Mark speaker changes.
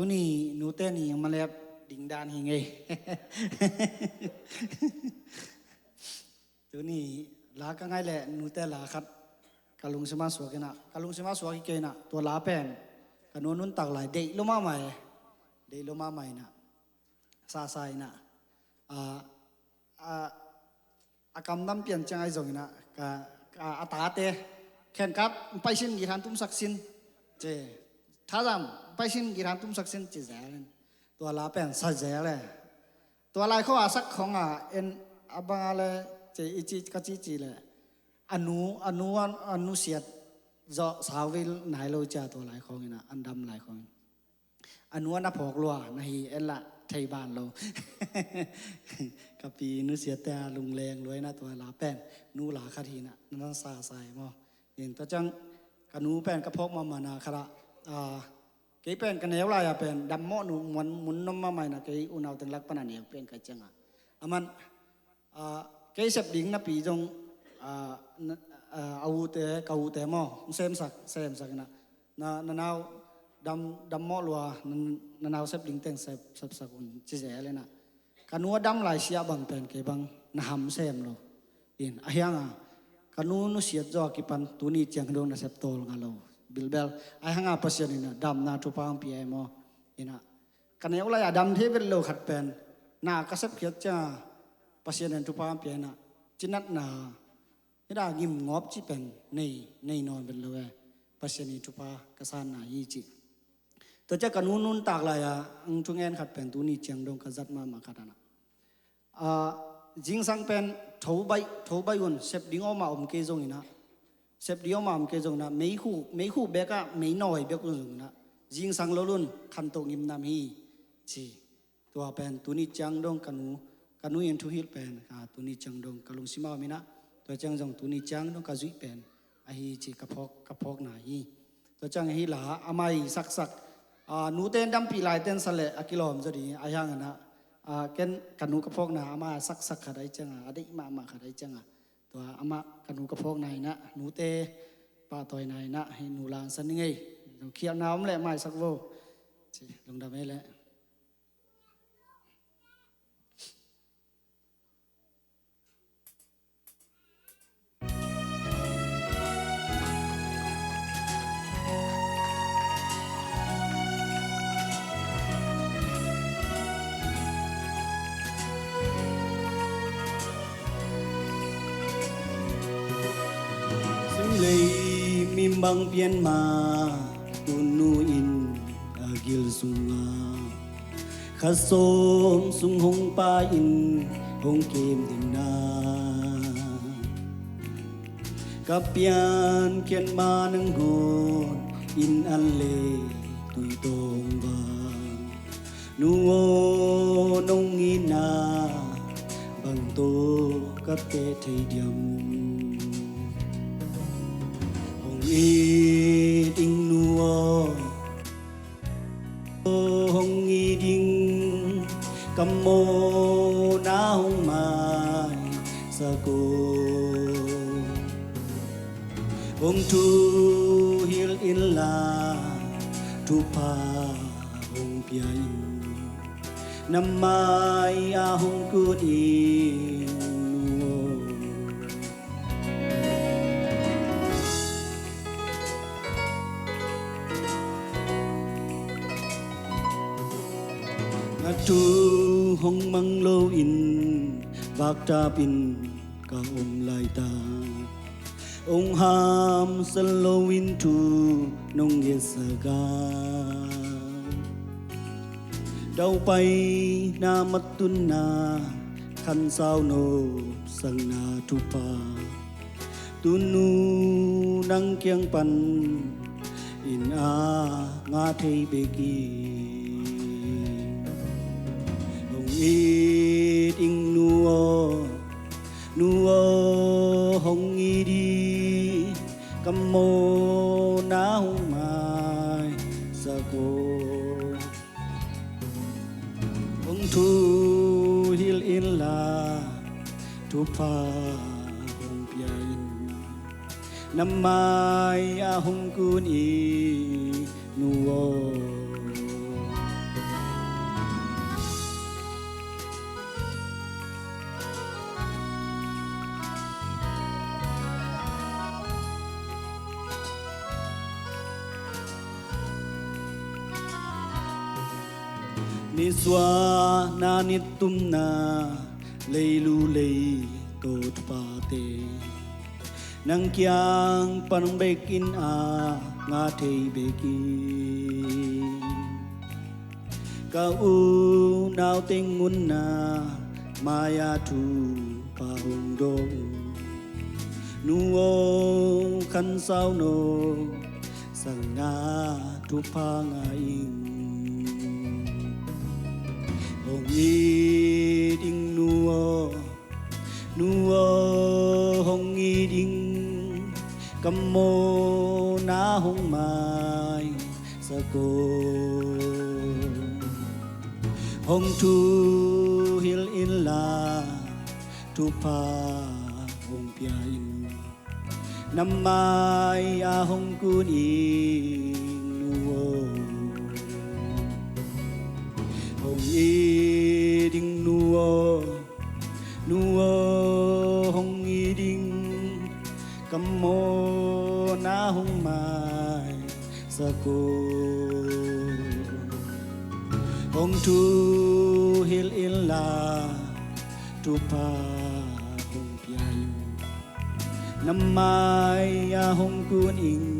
Speaker 1: tu ni nu te ni yang malap ding dan hingai tu niลาก็ง่ายแหละนูแต่ลาครับกะลุงสมาสวกินะกะลุงสมาสวกิเกนะตัวลาเป็นกะนูนุนตักหลายเดย์ลงมาใหม่เดย์ลงมาใหม่นะซาไซนะอากำน้ำเปลี่ยนจังไงส่งนะกะอาตาเตะแข่งกับไปชินกีรันตุ้มศักดิ์สินเจถ้าจำไปชินกีรันตุ้มศักดิ์สินจีแจ๋เลยตัวลาเป็นสัจแจ๋เลยตัวลายเขาอาศักของเอ็นบังอะไรเจอีจีกจีเลยอนุเสียดจะสาววิลไหนโลจ่าตัวหลายของนะอันดำหลายของอนุนับพอกลัวนะฮีเอ็นละไทยบ้านเรากับปีนุเสียแต่ลุงแรงรวยนะตัวลาแป้นนูหลาคดีนะนั่นซาใส่มาเห็นตัวจังกันนูแป้นกระพกมานาคระเกี่ยเป็นกันแนวลายเป็นดำหม้อนูมุนน้ำมาใหม่นะเกี่ยอุณเอาถึงลักปนันเนี่ยเป็นกันจังมันเกี่ยเสพดิ้งนะปีจงเอาแต่เกาแต่หม้อเซมสักนะนาวดำหม้อลัวนาวเสพดิ้งแต่งเสพสักคนจีเจ๋เลยนะกันนัวดำหลายเสียบางเป็นเกี่ยบางนะหำเซมเราอินอายังกันนูนุเสียจ่อกิปันตัวนี้เจียงดงนะเสพโตลงาเราบิลเบลอายังปัสยานี่นะดำนาทุพางปีไอโมอินะกันเอวลายดำที่เป็นโลขัดเป็นนากระเสพเขียดจ้าปัสยานี่ทุพางปีนะจินัดนาที่ได้ยิมงอบจีเป็นในนอนเป็นเลยปัสยานี่ทุพากษานายีจีตัวเจ้ากันนุนตากลายจุงเงินขัดเป็นตัวนี้เจียงดงกษัตริย์มาขัดนะจิงสังเป็นทูใบวันเสพดิ้งออกมาเกจงอินะเสพดิ้งออกมาเกจงนะไม่คู่เบก้าไม่น้อยเบกุจงนะจิงสังล้ลุนขันตกิมนามีจีตัวเป็นตัวนี้เจียงดงกันนูยันทุหิลเป็นตัวนี้เจียงดงกะลุงสิมามินะตัวเจียงจงตัวนี้เจียงดงกะจุยเป็นไอฮีจีกระพกหนาฮีตัวเจียงฮีหลาอามัยสักนูเต้นดำปีลายเต้นสเลอกิโลมจะดีอายังนะกันนูกระพกหนาอามาสักขัดไอจังอดีมาขัดไอจังตัวอามากันนูกระพกไหนนะนูเตปาต่อยไหนนะให้นูลานสันนี่ไงเขียวน้ำแหละไม่สักโวลงดำให้แล้วMimbang pian ma tunuin agil sunga khasom sung hong pa in hong kem din na kapian kian ma nang gon in an le tui tong ba nuo nong ina bang to kap te thei diam ding nuo hong ding kam mo na hong mai sa ko hong tu hil in la tu pa hong piai nam mai a hong ku di tu hong mang lo in bạc ta pin ka lai ta ông ham sân lo in tu nông nghiệp sa ga đâu bay na mat tun na khăn sao no sang na tu pa tu nu nang kiang pan in a nga thei be ki ding nuo hong di kam mo na hong mai sa ko hong tu hil in la tu pa hong pian nam mai a hong kun i nuo ni swa na ni tum na lei lu lei to pa te nang kyang panong bekin a nga thei bekin ka u nao ting ngun na maya thu pa hong dong nu o khan sao no sang nga thu pa nga ing hong yi ding nu o hong yi ding cầm mô na hong mai sa cô hong thu hil in la thu pa hong pia in nam mai a hong kun in nuo hong i ding nuo hong i ding cầm mô na hong mai sa cô hong thu hil in la thu pa hong pia nam mai a hong kun in